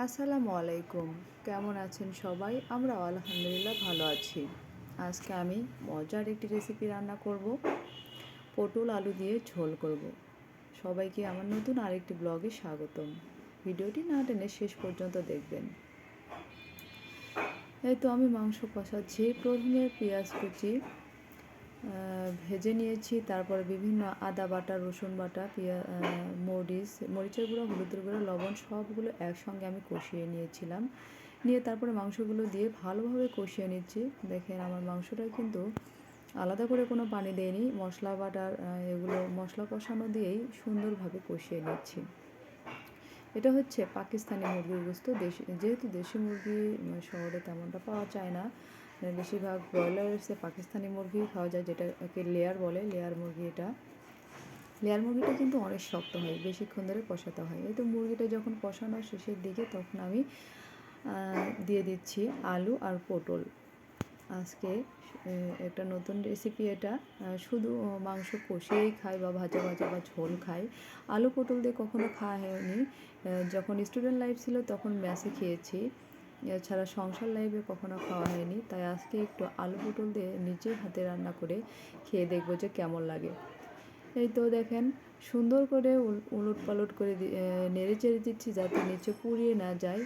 আসসালামু আলাইকুম। কেমন আছেন সবাই? আমরা আলহামদুলিল্লাহ ভালো আছি। আজকে আমি মজার একটি রেসিপি রান্না করব। পটল আলু দিয়ে ঝোল করব। সবাইকে আমার নতুন আরেকটি ব্লগে স্বাগতম। ভিডিওটি না টেনে শেষ পর্যন্ত দেখবেন। এই তো আমি মাংস কষাচ্ছি। প্রথমে পেঁয়াজ কুচি ভেজে নিয়েছি, তারপরে বিভিন্ন আদা বাটা, রসুন বাটা, মরিচের গুঁড়ো, হলুদের গুঁড়ো, লবণ সবগুলো একসঙ্গে আমি কষিয়ে নিয়েছিলাম। নিয়ে তারপরে মাংসগুলো দিয়ে ভালোভাবে কষিয়ে নিচ্ছি। দেখেন আমার মাংসটা কিন্তু আলাদা করে কোনো পানি দেয়নি, মশলা বাটার এগুলো মশলা কষানো দিয়েই সুন্দরভাবে কষিয়ে নিচ্ছি। এটা হচ্ছে পাকিস্তানি মুরগির গোস্ত। যেহেতু দেশি মুরগি শহরে তেমনটা পাওয়া যায় না, বেশিরভাগ ব্রয়লার এসে পাকিস্তানি মুরগি খাওয়া যায়, যেটাকে লেয়ার বলে। লেয়ার মুরগিটা কিন্তু অনেক শক্ত হয়, বেশিক্ষণ ধরে কষাতে হয়। এই তো মুরগিটা যখন কষানো শেষের দিকে, তখন আমি দিয়ে দিচ্ছি আলু আর পটল। আজকে একটা নতুন রেসিপি এটা। শুধু মাংস কষিয়েই খাই বা ভাজা ভাজা বা ঝোল খাই। আলু পটল দিয়ে কখনো খাওয়া হয়নি। যখন স্টুডেন্ট লাইফ ছিল তখন মেসে খেয়েছি, এছাড়া সংসার লাইফে কখনো খাওয়া হয়নি। তাই আজকে একটু আলু পটল দিয়ে নিজের হাতে রান্না করে খেয়ে দেখবো যে কেমন লাগে। এই তো দেখেন সুন্দর করে উলট পালট করে নেড়ে চেড়ে দিচ্ছি যাতে নিচে পুড়িয়ে না যায়।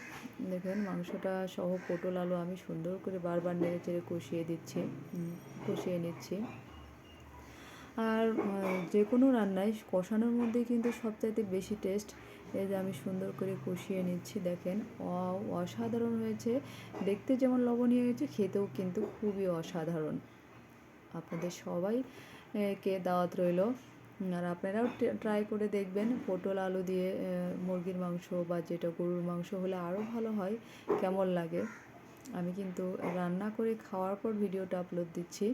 দেখেন মাংসটা সহ পটল আলু আমি সুন্দর করে বারবার নেড়ে চেড়ে কষিয়ে নিচ্ছি। আর যে কোনো রান্নায় কষানোর মধ্যেই কিন্তু সবচাইতে বেশি টেস্ট। এই যে আমি সুন্দর করে কষিয়ে নিচ্ছি। দেখেন অসাধারণ হয়েছে। দেখতে যেমন লবণীয় হয়েছে, খেতেও কিন্তু খুবই অসাধারণ। আপনাদের সবাইকে দাওয়াত রইল। আর আপনারাও ট্রাই করে দেখবেন। পটল আলু দিয়ে মুরগির মাংস বা যেটা গরুর মাংস হলে আরও ভালো হয়, কেমন লাগে। আমি কিন্তু রান্না করে খাওয়ার পর ভিডিওটা আপলোড দিচ্ছি।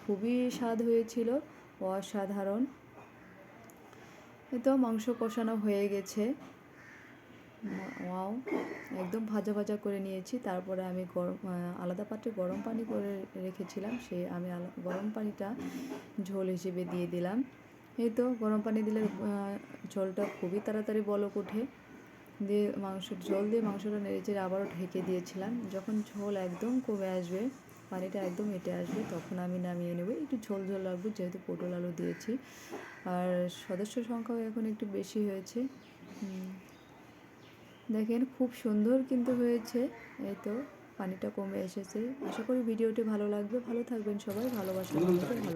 খুবই স্বাদ হয়েছিল, অসাধারণ। তো মাংস কষানো হয়ে গেছে। ওয়াও, একদম ভাজা ভাজা করে নিয়েছি। তারপরে আমি আলাদা পাত্রে গরম পানি করে রেখেছিলাম, আমি গরম পানিটা ঝোল হিসেবে দিয়ে দিলাম। এই তো গরম পানি দিলে ঝোলটা খুবই তাড়াতাড়ি বলক ওঠে। দিয়ে ঝোল দিয়ে মাংসটা নেড়েচেড়ে আবারও ঢেকে দিয়েছিলাম। যখন ঝোল একদম কমে আসবে, পানিটা একদম এঁটে আসবে, তখন আমি নামিয়ে নেব। একটু ঝোল ঝোল রাখবো যেহেতু পটল আলু দিয়েছি। আর সদস্য সংখ্যাও এখন একটু বেশি হয়েছে। দেখেন খুব সুন্দর কিন্তু হয়েছে। এই তো পানিটা কমে এসেছে। আশা করি ভিডিওটি ভালো লাগবে। ভালো থাকবেন সবাই। ভালোবাসা, ভালো।